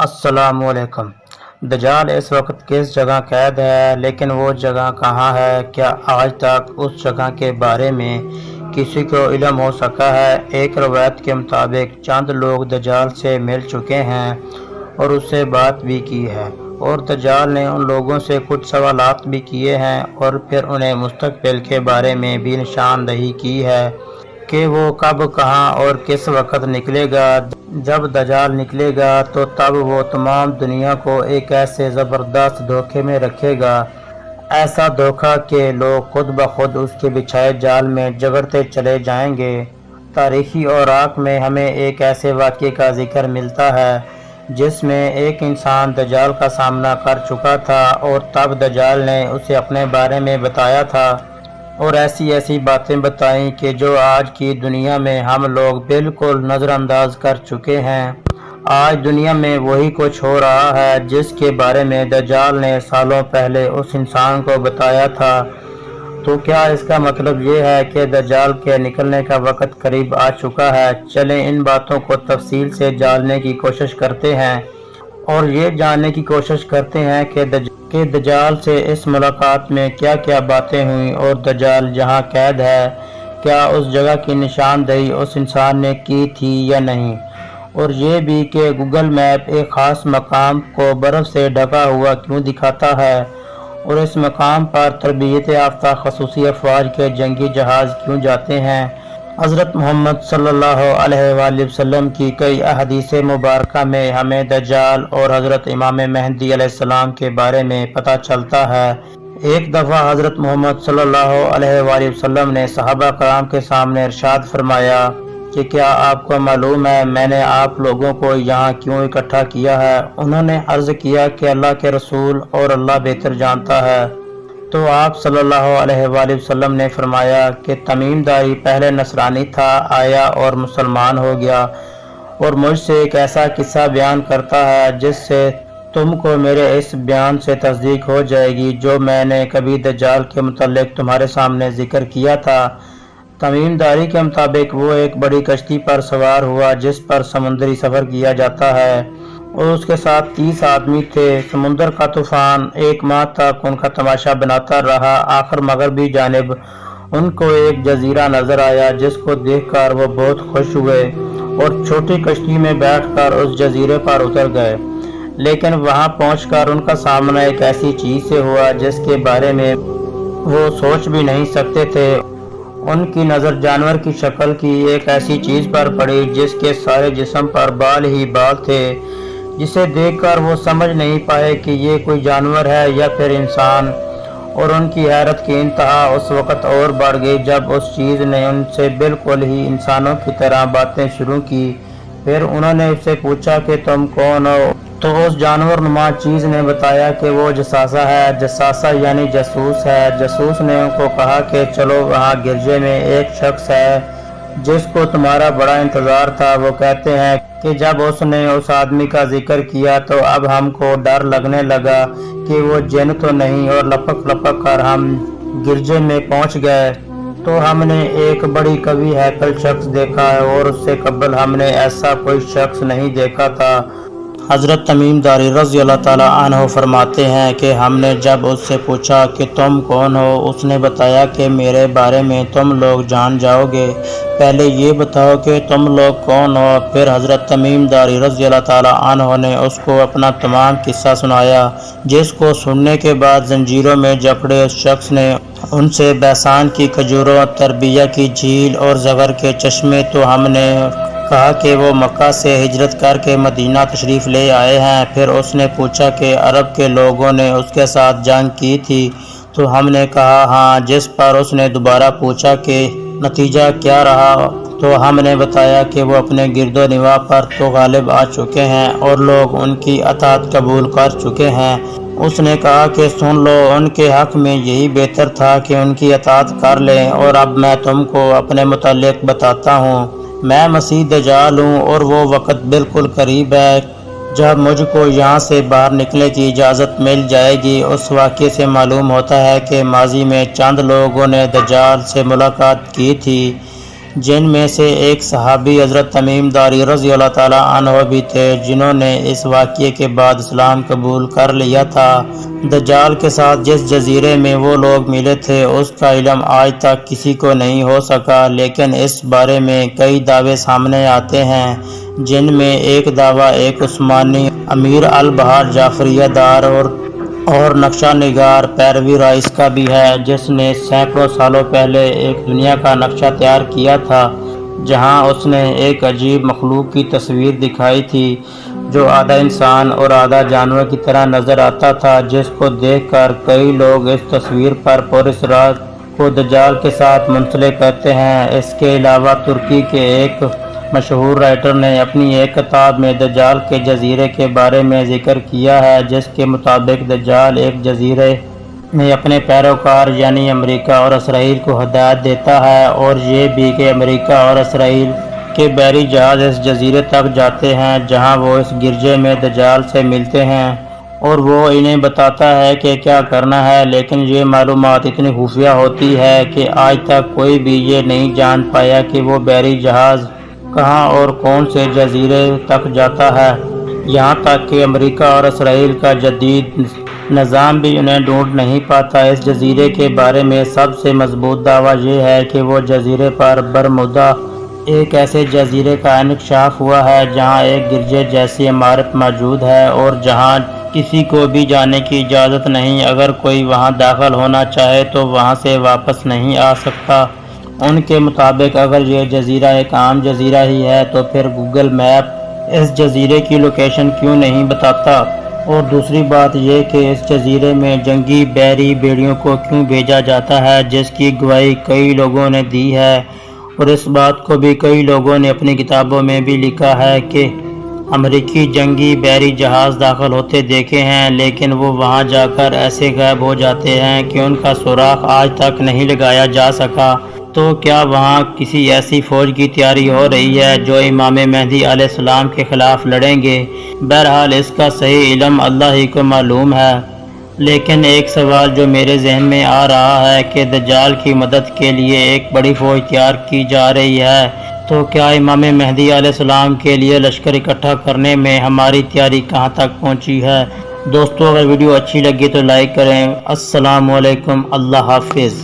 السلام علیکم۔ دجال اس وقت کس جگہ قید ہے، لیکن وہ جگہ کہاں ہے؟ کیا آج تک اس جگہ کے بارے میں کسی کو علم ہو سکا ہے؟ ایک روایت کے مطابق چند لوگ دجال سے مل چکے ہیں اور اس سے بات بھی کی ہے، اور دجال نے ان لوگوں سے کچھ سوالات بھی کیے ہیں اور پھر انہیں مستقبل کے بارے میں بھی نشاندہی کی ہے کہ وہ کب، کہاں اور کس وقت نکلے گا۔ جب دجال نکلے گا تو تب وہ تمام دنیا کو ایک ایسے زبردست دھوکے میں رکھے گا، ایسا دھوکہ کہ لوگ خود بخود اس کے بچھائے جال میں جگڑتے چلے جائیں گے۔ تاریخی اوراق میں ہمیں ایک ایسے واقعے کا ذکر ملتا ہے جس میں ایک انسان دجال کا سامنا کر چکا تھا، اور تب دجال نے اسے اپنے بارے میں بتایا تھا اور ایسی باتیں بتائیں کہ جو آج کی دنیا میں ہم لوگ بالکل نظر انداز کر چکے ہیں۔ آج دنیا میں وہی کچھ ہو رہا ہے جس کے بارے میں دجال نے سالوں پہلے اس انسان کو بتایا تھا۔ تو کیا اس کا مطلب یہ ہے کہ دجال کے نکلنے کا وقت قریب آ چکا ہے؟ چلیں ان باتوں کو تفصیل سے جاننے کی کوشش کرتے ہیں اور یہ جاننے کی کوشش کرتے ہیں کہ دجال سے اس ملاقات میں کیا کیا باتیں ہوئیں، اور دجال جہاں قید ہے کیا اس جگہ کی نشاندہی اس انسان نے کی تھی یا نہیں، اور یہ بھی کہ گوگل میپ ایک خاص مقام کو برف سے ڈھکا ہوا کیوں دکھاتا ہے، اور اس مقام پر تربیت یافتہ خصوصی افواج کے جنگی جہاز کیوں جاتے ہیں۔ حضرت محمد صلی اللہ علیہ وآلہ وسلم کی کئی احادیث مبارکہ میں ہمیں دجال اور حضرت امام مہدی علیہ السلام کے بارے میں پتہ چلتا ہے۔ ایک دفعہ حضرت محمد صلی اللہ علیہ وآلہ وسلم نے صحابہ کرام کے سامنے ارشاد فرمایا کہ کیا آپ کو معلوم ہے میں نے آپ لوگوں کو یہاں کیوں اکٹھا کیا ہے؟ انہوں نے عرض کیا کہ اللہ کے رسول اور اللہ بہتر جانتا ہے۔ تو آپ صلی اللہ علیہ وآلہ وسلم نے فرمایا کہ تمیم داری پہلے نصرانی تھا، آیا اور مسلمان ہو گیا، اور مجھ سے ایک ایسا قصہ بیان کرتا ہے جس سے تم کو میرے اس بیان سے تصدیق ہو جائے گی جو میں نے کبھی دجال کے متعلق تمہارے سامنے ذکر کیا تھا۔ تمیم داری کے مطابق وہ ایک بڑی کشتی پر سوار ہوا جس پر سمندری سفر کیا جاتا ہے، اور اس کے ساتھ 30 آدمی تھے۔ سمندر کا طوفان ایک ماہ تک ان کا تماشا بناتا رہا۔ آخر مغربی جانب ان کو ایک جزیرہ نظر آیا جس کو دیکھ کر وہ بہت خوش ہوئے اور چھوٹی کشتی میں بیٹھ کر اس جزیرے پر اتر گئے، لیکن وہاں پہنچ کر ان کا سامنا ایک ایسی چیز سے ہوا جس کے بارے میں وہ سوچ بھی نہیں سکتے تھے۔ ان کی نظر جانور کی شکل کی ایک ایسی چیز پر پڑی جس کے سارے جسم پر بال ہی بال تھے، جسے دیکھ کر وہ سمجھ نہیں پائے کہ یہ کوئی جانور ہے یا پھر انسان، اور ان کی حیرت کی انتہا اس وقت اور بڑھ گئی جب اس چیز نے ان سے بالکل ہی انسانوں کی طرح باتیں شروع کی۔ پھر انہوں نے اس سے پوچھا کہ تم کون ہو؟ تو اس جانور نما چیز نے بتایا کہ وہ جساسہ ہے۔ جساسہ یعنی جاسوس ہے۔ جاسوس نے ان کو کہا کہ چلو وہاں گرجے میں ایک شخص ہے جس کو تمہارا بڑا انتظار تھا۔ وہ کہتے ہیں کہ جب اس نے اس آدمی کا ذکر کیا تو اب ہم کو ڈر لگنے لگا کہ وہ جن تو نہیں، اور لپک لپک کر ہم گرجے میں پہنچ گئے تو ہم نے ایک بڑی قوی ہیکل شخص دیکھا ہے، اور اس سے قبل ہم نے ایسا کوئی شخص نہیں دیکھا تھا۔ حضرت تمیم داری رضی اللہ تعالیٰ عنہ فرماتے ہیں کہ ہم نے جب اس سے پوچھا کہ تم کون ہو، اس نے بتایا کہ میرے بارے میں تم لوگ جان جاؤ گے، پہلے یہ بتاؤ کہ تم لوگ کون ہو۔ پھر حضرت تمیم داری رضی اللہ تعالیٰ عنہ نے اس کو اپنا تمام قصہ سنایا، جس کو سننے کے بعد زنجیروں میں جکڑے اس شخص نے ان سے بیسان کی کھجوروں، تربیہ کی جھیل اور زغر کے چشمے، تو ہم نے کہا کہ وہ مکہ سے ہجرت کر کے مدینہ تشریف لے آئے ہیں۔ پھر اس نے پوچھا کہ عرب کے لوگوں نے اس کے ساتھ جنگ کی تھی، تو ہم نے کہا ہاں، جس پر اس نے دوبارہ پوچھا کہ نتیجہ کیا رہا، تو ہم نے بتایا کہ وہ اپنے گرد و نواح پر تو غالب آ چکے ہیں اور لوگ ان کی اطاعت قبول کر چکے ہیں۔ اس نے کہا کہ سن لو، ان کے حق میں یہی بہتر تھا کہ ان کی اطاعت کر لیں، اور اب میں تم کو اپنے متعلق بتاتا ہوں۔ میں مسیح دجال ہوں، اور وہ وقت بالکل قریب ہے جب مجھ کو یہاں سے باہر نکلنے کی اجازت مل جائے گی۔ اس واقعے سے معلوم ہوتا ہے کہ ماضی میں چند لوگوں نے دجال سے ملاقات کی تھی، جن میں سے ایک صحابی حضرت تمیم داری رضی اللہ تعالیٰ عنہ بھی تھے، جنہوں نے اس واقعے کے بعد اسلام قبول کر لیا تھا۔ دجال کے ساتھ جس جزیرے میں وہ لوگ ملے تھے اس کا علم آج تک کسی کو نہیں ہو سکا، لیکن اس بارے میں کئی دعوے سامنے آتے ہیں، جن میں ایک دعویٰ ایک عثمانی امیر البحار جعفریہ دار اور نقشہ نگار پیروی رائس کا بھی ہے، جس نے سینکڑوں سالوں پہلے ایک دنیا کا نقشہ تیار کیا تھا جہاں اس نے ایک عجیب مخلوق کی تصویر دکھائی تھی جو آدھا انسان اور آدھا جانور کی طرح نظر آتا تھا، جس کو دیکھ کر کئی لوگ اس تصویر پر پراسرار کو دجال کے ساتھ منسلک کرتے ہیں۔ اس کے علاوہ ترکی کے ایک مشہور رائٹر نے اپنی ایک کتاب میں دجال کے جزیرے کے بارے میں ذکر کیا ہے، جس کے مطابق دجال ایک جزیرے میں اپنے پیروکار یعنی امریکہ اور اسرائیل کو ہدایت دیتا ہے، اور یہ بھی کہ امریکہ اور اسرائیل کے بحری جہاز اس جزیرے تک جاتے ہیں جہاں وہ اس گرجے میں دجال سے ملتے ہیں اور وہ انہیں بتاتا ہے کہ کیا کرنا ہے، لیکن یہ معلومات اتنی خفیہ ہوتی ہے کہ آج تک کوئی بھی یہ نہیں جان پایا کہ وہ بحری جہاز کہاں اور کون سے جزیرے تک جاتا ہے، یہاں تک کہ امریکہ اور اسرائیل کا جدید نظام بھی انہیں ڈھونڈ نہیں پاتا۔ اس جزیرے کے بارے میں سب سے مضبوط دعویٰ یہ ہے کہ وہ جزیرے پر برمودا ایک ایسے جزیرے کا انکشاف ہوا ہے جہاں ایک گرجے جیسی عمارت موجود ہے اور جہاں کسی کو بھی جانے کی اجازت نہیں، اگر کوئی وہاں داخل ہونا چاہے تو وہاں سے واپس نہیں آ سکتا۔ ان کے مطابق اگر یہ جزیرہ ایک عام جزیرہ ہی ہے تو پھر گوگل میپ اس جزیرے کی لوکیشن کیوں نہیں بتاتا، اور دوسری بات یہ کہ اس جزیرے میں جنگی بحری بیڑیوں کو کیوں بھیجا جاتا ہے، جس کی گواہی کئی لوگوں نے دی ہے، اور اس بات کو بھی کئی لوگوں نے اپنی کتابوں میں بھی لکھا ہے کہ امریکی جنگی بحری جہاز داخل ہوتے دیکھے ہیں، لیکن وہ وہاں جا کر ایسے غائب ہو جاتے ہیں کہ ان کا سراغ آج تک نہیں لگایا جا سکا۔ تو کیا وہاں کسی ایسی فوج کی تیاری ہو رہی ہے جو امام مہدی علیہ السلام کے خلاف لڑیں گے؟ بہرحال اس کا صحیح علم اللہ ہی کو معلوم ہے، لیکن ایک سوال جو میرے ذہن میں آ رہا ہے کہ دجال کی مدد کے لیے ایک بڑی فوج تیار کی جا رہی ہے، تو کیا امام مہدی علیہ السلام کے لیے لشکر اکٹھا کرنے میں ہماری تیاری کہاں تک پہنچی ہے؟ دوستو اگر ویڈیو اچھی لگی تو لائک کریں۔ السلام علیکم، اللہ حافظ۔